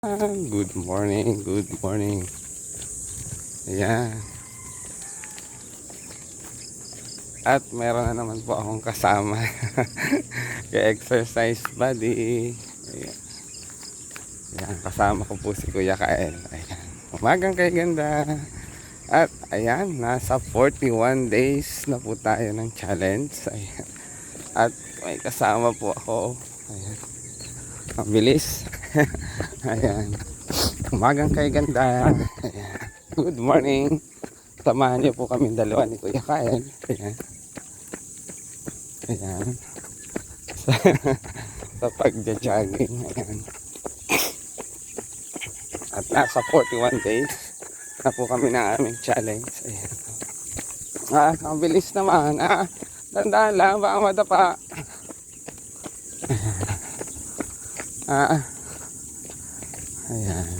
Good morning, good morning. Ayan. At meron na naman po akong kasama. Ka-exercise buddy. Ayan. Ayan, kasama ko po si Kuya Kael. Ayan. Umagang kay ganda. At ayan, nasa 41 days na po tayo ng challenge. Ayan. At may kasama po ako. Ayan. Ang bilis. Ayan. Umagang kay ganda. Ayan. Good morning. Samahan niyo po kami dalawa ni Kuya Kael. Ayan. Ayan. Sa pagja-jogging. Ayan. At nasa 41 days na po kami na aming challenge. Ayan. Ang bilis naman. Dandaan lang. Baka madapa. Ayan.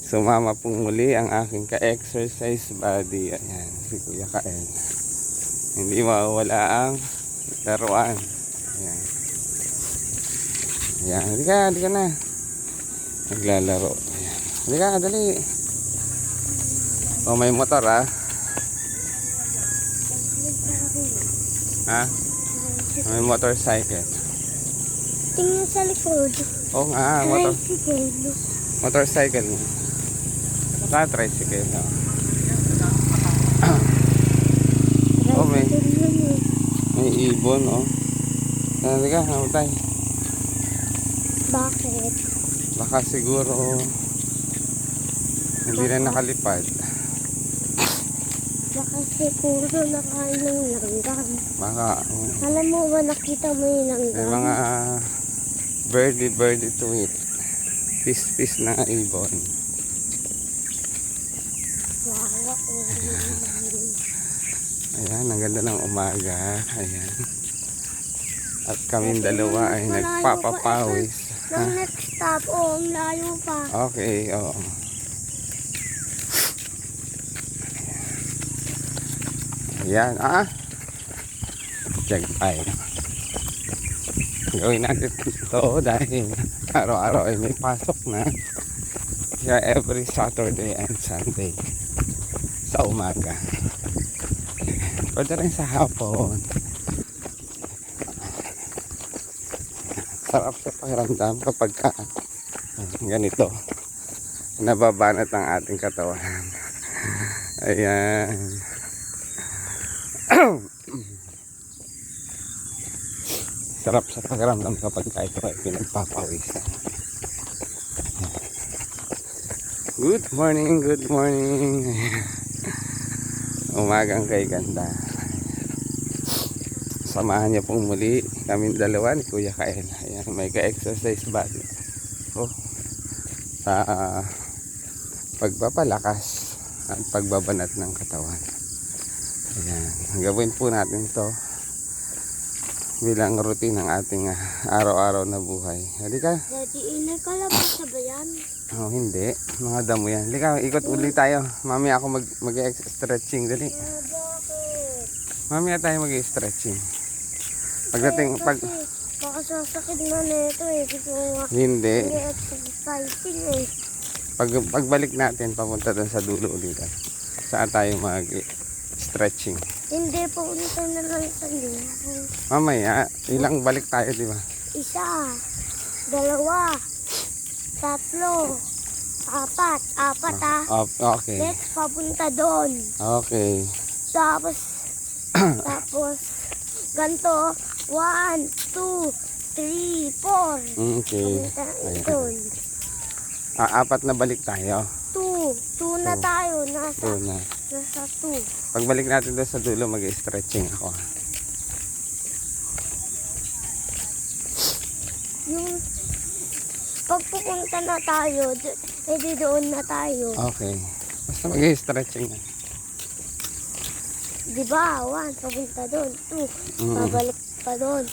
Sumama pong muli ang aking ka-exercise buddy. Ayan, si Kuya Kael. Hindi mawawala ang laruan. Ayan. Ayan, hindi ka na. Naglalaro. Ayan. Hindi ka, dali. O, may motor May motorcycle. Tingnan sa likod. Oo nga, motorcycle mo. Tricycle. Oh, may ibon, Hindi ka, namatay. Bakit? Baka siguro hindi na nakalipad. Baka siguro nakain ng langgam. Baka Alam mo ba, nakita mo yung langgam? may mga birdie to eat. Pis na ibon. Wow. Ayan, ang ganda ng umaga. Ayan. At kaming dalawa ay nagpapapawis. Nang next stop, ang layo pa. Okay, oo. Ayan, check tayo. Gawin natin ito dahil araw-araw ay may pasok na. Kaya every Saturday and Sunday sa umaga. Pwede rin sa hapon. Sarap sa pakiramdam kapag ganito nababanat ang ating katawan. Ayan. Sarap sa pakiramdam kapag ito ay pinagpapawisan. Good morning, good morning. Umagang kay ganda. Samahan niya pong muli kaming dalawa ni Kuya Kael. Ayan, may ka-exercise body. Sa pagpapalakas at pagbabanat ng katawan. Ayan, gawin po natin to bilang routine ng ating araw-araw na buhay. Halika. Daddy, inay kalabas na ba yan? Hindi. Mga damo yan. Halika, ikot ulit tayo. Mamaya ako mag-stretching. Dali. Bakit? Mamaya tayo mag-stretching. Pagdating, Baka sasakit na nito Gusto ko Hindi. exercising Pagbalik natin, papunta doon sa dulo ulit. Saan tayo mag-stretching? Hindi, pupunta na lang sa dulo. Mamaya, ilang balik tayo, di ba? Isa, dalawa, tatlo, apat Okay. Next, papunta doon. Okay. Tapos, ganito, 1, 2, 3, 4. Okay. Papunta doon. Apat na balik tayo. 2 na tayo. Nasa Doon na. 2. Pagbalik natin doon sa dulo, mag-stretching ako. Yung pagpupunta na tayo, edi doon na tayo. Okay. Basta mag-stretching na. Diba? 1, papunta doon. 2, pabalik pa doon.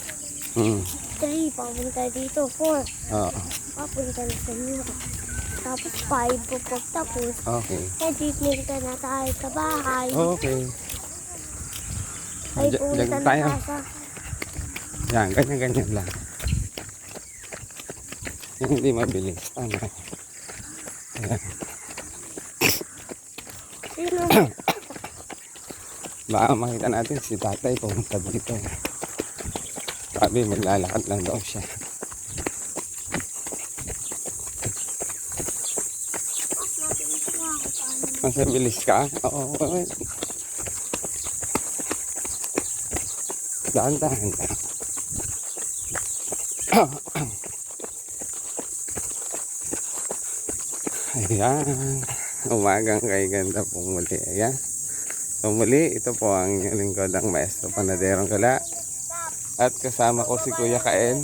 3, papunta dito. 4, Oo. papunta na sa inyo. Tapos 5, pagtapos. Okay. Edi punta na tayo sa bahay. Okay. Ay, punta na tayo. tayo sa... Yan, ganyan lang. Hindi mabilis. Tama. Ayan. Sino? Baka makita natin si tatay pumunta dito. Sabi maglalakad lang daw siya. Mas bilis ka? Oo. Dahan-dahan ka. Ayan. Umagang kay ganda po muli. Ayan. So muli, ito po ang inyong lingkod ang Maestro Panaderong Gala. At kasama ko si Kuya Kaen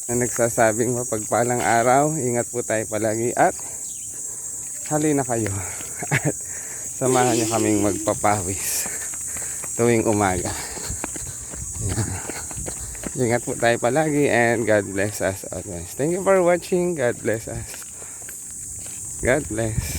na nagsasabing mapagpalang araw. Ingat po tayo palagi at halina kayo. At samahan niyo kaming magpapawis tuwing umaga. Ayan. Ingat po tayo palagi and God bless us always. Thank you for watching. God bless us. God bless.